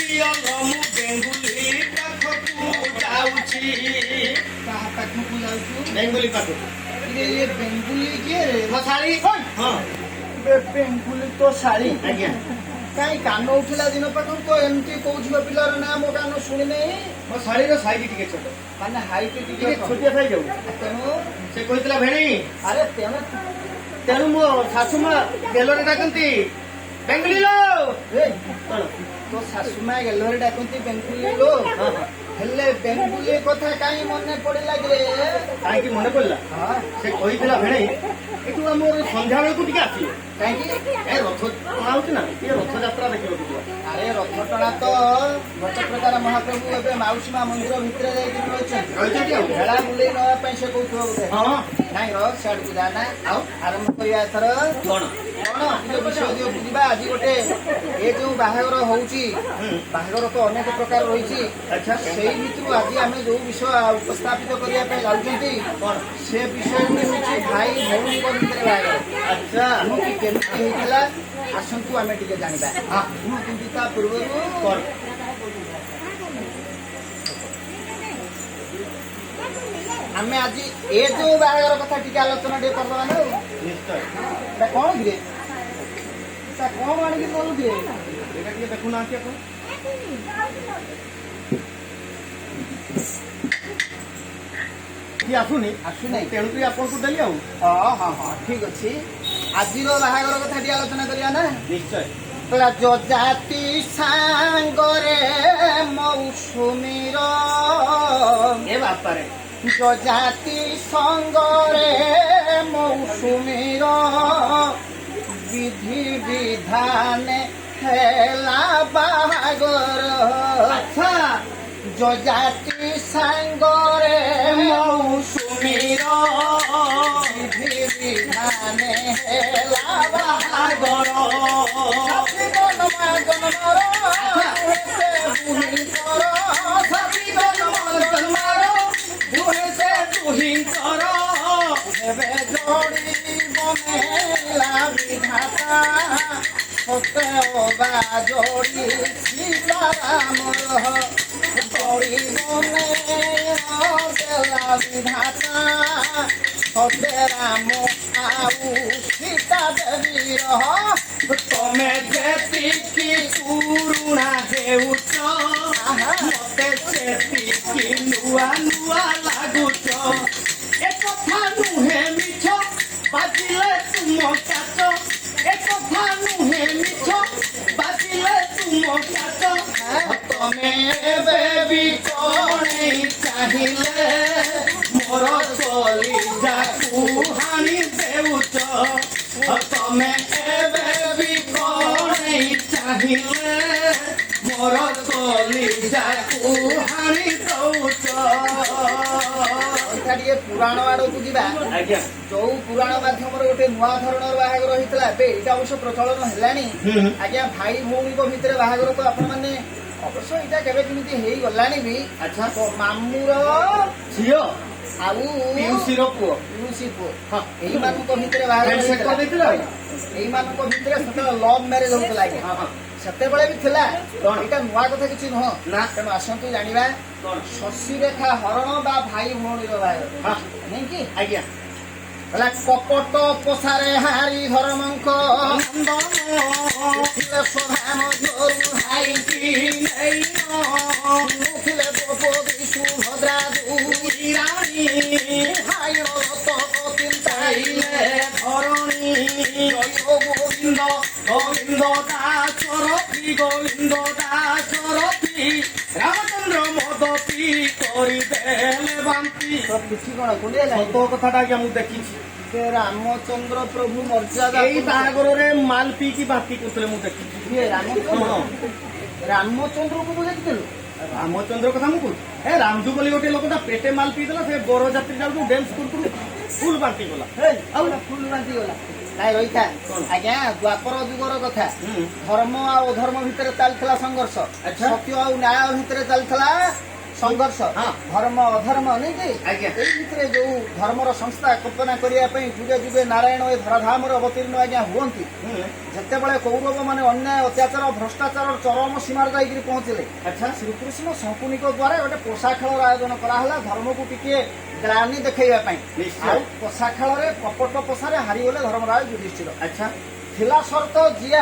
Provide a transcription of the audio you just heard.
Serial ମୁଁ ବେଙ୍ଗୁଲି ପାଖକୁ ଯାଉଛି। କାହା ପାଖକୁ ଯାଉଛୁ? ବେଙ୍ଗୁଲି ପାଖକୁ। ଇଏ ବେଙ୍ଗୁଲି କିଏ ରେ? ମୋ ଶାଳୀ। ହଁ ବେଙ୍ଗୁଲି ତ ଶାଳୀ। ଆଜ୍ଞା। କାହିଁ କାନ ଉଠିଲା ଦିନ ପାଖରୁ ତ ଏମିତି କୋଉ ଝିଅ ପିଲାର ନାଁ ମୋ କାନ ଶୁଣିନେଇ। ମୋ ଶାଳୀର ସାଇଜ ଟିକେ ଛୋଟ, ମାନେ ହାଇଟ୍ ଟିକେ ଟିକେ ଛୋଟିଆ ସାଇଜ ଆଉ। ତେଣୁ ସେ କହିଥିଲା ଭେଣୀ, ଆରେ ତେଣୁ ତେଣୁ ମୋ ଶାଶୁ ମା ଗେଲରେ ଡାକନ୍ତି ବେଙ୍ଗୁଲି ଲୋ। କଣ ତୋ ଶାଶୁ ମା ଗେଲରେ ଡାକନ୍ତି ବେଙ୍ଗୁଲି ଲୋ। ହଁ ହଁ ହେଲେ ବେଙ୍ଗୁଲି କଥା କାହିଁ ମନେ ପଡିଲା କିରେ? କାହିଁକି ମନେ ପଡିଲା? ହଁ ସେ କହିଥିଲା ଭେଣୀ ଏଠୁ ଆମର ସନ୍ଧ୍ୟା ବେଳକୁ ଟିକେ ଆସିବେ। କାହିଁକି? ଏ ରଥ ଟଣା ହଉଛି ନା, ଟିକେ ରଥଯାତ୍ରା ଦେଖିବାକୁ ଯିବା। ଆରେ ରଥ ଟଣା ତ ଭଟ୍ଟପ୍ରକାର ମହାପ୍ରଭୁ ଏବେ ମାଉସୀ ମା ମନ୍ଦିର ଭିତରେ ଯାଇକି ରହିଛନ୍ତି ଆଉ। ଭେଳା ବୁଲେଇ ନେବା ପାଇଁ ସେ କହୁଥିବ ବୋଧେ। ହଁ ନାଇଁ ର ସିଆଡକୁ ଯା ନା। ଆଉ ଆରମ୍ଭ କରିବା ଏଥର। କଣ? କଣ ନିଜ ବିଷୟ ଦିଅକୁ ଯିବା। ଆଜି ଗୋଟେ ଏ ଯୋଉ ବାହାଘର ହଉଛି, ବାହାଘର ତ ଅନେକ ପ୍ରକାର ରହିଛି। ଆଚ୍ଛା ସେଇ ଭିତରୁ ଆଜି ଆମେ ଯୋଉ ବିଷୟ ଉପସ୍ଥାପିତ କରିବା ପାଇଁ ଯାଉଛନ୍ତି, କଣ? ସେ ବିଷୟ ହେଉଛି ଭାଇ ଭଉଣୀଙ୍କ ଭିତରେ ବାହାଘର। ଆଚ୍ଛା ଆମକୁ କେମିତି ହେଇଥିଲା ଆସନ୍ତୁ ଆମେ ଟିକେ ଜାଣିବା। ହଁ ମୁଁ କିନ୍ତୁ ତା ପୂର୍ବରୁ କଣ? ଆମେ ଆଜି ଏ ଯୋଉ ବାହାଘର କଥା ଟିକେ ଆଲୋଚନା ଟିକେ କରିଦବା ନା। ନିଶ୍ଚୟ। ଏଟା କଣ କିରେ? ଏଟା କଣ ଆଣିକି କରୁ କିରେ? ଏଇଟା ଟିକେ ଦେଖୁନାହାନ୍ତି ଆପଣ। କିଏ ଆସୁନି ଆସୁନାହିଁ। ତେଣୁକରି ଆପଣଙ୍କୁ ଦେଲି ଆଉ। ହଁ ହଁ ହଁ ଠିକ ଅଛି। ଆଜିର ବାହାଘର କଥା ଟିକେ ଆଲୋଚନା କରିବା ନା। ନିଶ୍ଚୟ। ଯଜାତି ସାଙ୍ଗରେ ମୌସୁମୀର, ଏ ବାପାରେ ଯଜାତି ସଙ୍ଗରେ ମୌସୁମୀର, ବିଧି ବିଧାନେ ହେଲା ବାହାଘର। ଆଚ୍ଛା ଯଜାତି ସାଙ୍ଗରେ ମୌସୁମୀର ବିଧି ବିଧାନେ ହେଲା ବାହାଘର। ଏବେ ଯୋଡ଼ି ବନେଲା ବିଧାତା, ସତେ ଅବା ଯୋଡ଼ି ସୀତାରାମର। ଯୋଡ଼ି ବନେଲା ବିଧାତା, ସତେ ରାମ ଆଉ ସୀତା ଦେବୀର। ତମେ ଯେତିକି ପୁରୁଣା ହେଉଛ, ମତେ ସେତିକି ନୂଆ ନୂଆ ଲାଗୁଛ। ଏ କଥା ନୁହେଁ ମିଛ, ବାଜିଲେ ତୁମ କାଚ। ଏ କଥା ନୁହେଁ ମିଛ, ବାଜିଲେ ତୁମ କାଚ। ତମେ ଏବେ ବି କଣେଇ ଚାହିଁଲେ ମୋର କଲିଜାକୁ ହାଣି ଦେଉଛ। ତମେ ଏବେ ବି କଣେଇ ଚାହିଁଲେ ମୋର କଲିଜାକୁ ହାଣି ଦଉଛ। ଟିକେ ପୁରାଣ ଆଡକୁ ଯିବା। ଆଜ୍ଞା ଯୋଉ ପୁରାଣ ମାଧ୍ୟମରେ ଗୋଟେ ନୂଆ ଧରଣର ବାହାଘର ହେଇଥିଲା, ଏବେ ଏଇଟା ଅବଶ୍ୟ ପ୍ରଚଳନ ହେଲାଣି। ଆଜ୍ଞା ଭାଇ ଭଉଣୀଙ୍କ ଭିତରେ ବାହାଘର ତ ଆପଣ ମାନେ ଅବଶ୍ୟ ଏଇଟା କେବେ କେମିତି ହେଇଗଲାଣି ବି। ଆଚ୍ଛା ତ ମାମୁର ଝିଅ ଆଉ ପିଉସୀର ପୁଅ ପିଉସୀ ପୁଅ ହଁ ଏଇମାନଙ୍କ ଭିତରେ ବାହାଘର handshake କରିଦେଇଥିଲା। ଏଇମାନଙ୍କ ଭିତରେ ସେତେବେଳେ ଲଭ୍ ମ୍ୟାରେଜ ହଉଥିଲା ଆଜ୍ଞା। ହଁ ହଁ ସେତେବେଳେ ବି ଥିଲା। କଣ? ଏଇଟା ନୂଆ କଥା କିଛି ନୁହଁ ନା। ତେଣୁ ଆସନ୍ତୁ ଜାଣିବା କଣ? ଶଶୀରେଖା ହରଣ ବା ଭାଇ ଭଉଣୀର ବାହାଘର। ହଁ ନାଇଁ କି? ଆଜ୍ଞା ହେଲା କପଟ ପୋଷାରେ ହାରି ଧର୍ମଙ୍କ, ଉଠିଲେ ସଭା ମଧ୍ୟରୁ ହାଇକି ନେଇ ଉଠିଲେ ଦ୍ରୌପଦୀ ସୁଭଦ୍ରା ଦୁଇ ରାଣୀ ଭାଇର ରତକ ଚିନ୍ତାଇଲେ ଧରଣୀ। ଜୟ ଗୋବିନ୍ଦ ଗୋବିନ୍ଦ ଦାସରଥୀ, ଗୋବିନ୍ଦ ଦାସରଥୀ, ରାମଚନ୍ଦ୍ର ମଦପି କରିଦେଲେ ବାନ୍ତି। କିଛି କଣ କୁଣ୍ଡିଆ ସତ କଥାଟା ଆଜ୍ଞା ମୁଁ ଦେଖିଛି। ରାମଚନ୍ଦ୍ର ପ୍ରଭୁ ମର୍ଯ୍ୟାଦା ଏଇ ବାହାଘରରେ ମାଲ ପିଇକି ବାନ୍ତି କରୁଥିଲେ ମୁଁ ଦେଖିଛି। କିଏ ରାମଚନ୍ଦ୍ର? ରାମଚନ୍ଦ୍ରକୁ ମୁଁ ଦେଖିଥିଲୁ? ରାମଚନ୍ଦ୍ର କଥା ମୁଁ କହୁଛି। ଏ ରାମଜୁ ବୋଲି ଗୋଟେ ଲୋକଟା ପେଟେ ମାଲ ପିଇଦେଲା, ସେ ବରଯାତ୍ରୀ ଯାଉଛୁ ଡ୍ୟାନ୍ସ କରୁଥିଲୁ, ଫୁଲ ବାନ୍ତି ଗଲା। ଆଉ ଫୁଲ ବାନ୍ତି ଗଲା। ନାଇଁ ରହିଥା ଆଜ୍ଞା, ଦ୍ୱାପର ଯୁଗର କଥା। ଧର୍ମ ଆଉ ଅଧର୍ମ ଭିତରେ ଚାଲିଥିଲା ସଂଘର୍ଷ। ଆଚ୍ଛା। ସତ୍ୟ ଆଉ ନ୍ୟାୟ ଭିତରେ ଚାଲିଥିଲା ସଂଘର୍ଷ ହଁ। ଧର୍ମ ଅଧର୍ମ ନାଇଁ କି ଆଜ୍ଞା। ଏଇ ଭିତରେ ଯୋଉ ଧର୍ମର ସଂସ୍ଥା କଳ୍ପନା କରିବା ପାଇଁ ଯୁଗେ ଯୁଗେ ନାରାୟଣ ଏ ଧରାଧାମରେ ଅବତୀର୍ଣ୍ଣ ଆଜ୍ଞା ହୁଅନ୍ତି ଯେତେବେଳେ କୌରବ ମାନେ ଅନ୍ୟାୟ ଅତ୍ୟାଚାର ଭ୍ରଷ୍ଟାଚାର ଚରମ ସୀମାରେ ଯାଇକରି ପହଞ୍ଚିଲେ ଆଚ୍ଛା ଶ୍ରୀକୃଷ୍ଣ ଶଙ୍କୁନିଙ୍କ ଦ୍ୱାରା ଗୋଟେ ପୋଷା ଖେଳର ଆୟୋଜନ କରାହେଲା ଧର୍ମକୁ ଟିକେ ଗ୍ଲାନି ଦେଖେଇବା ପାଇଁ ନିଶ୍ଚୟ। ଆଉ ପୋଷା ଖେଳରେ କପଟ ପୋଷାରେ ହାରିଗଲେ ଧର୍ମରାଜ ଯୁଧିଷ୍ଠିର ଆଚ୍ଛା ଥିଲା ସର୍ତ୍ତ ଯିଏ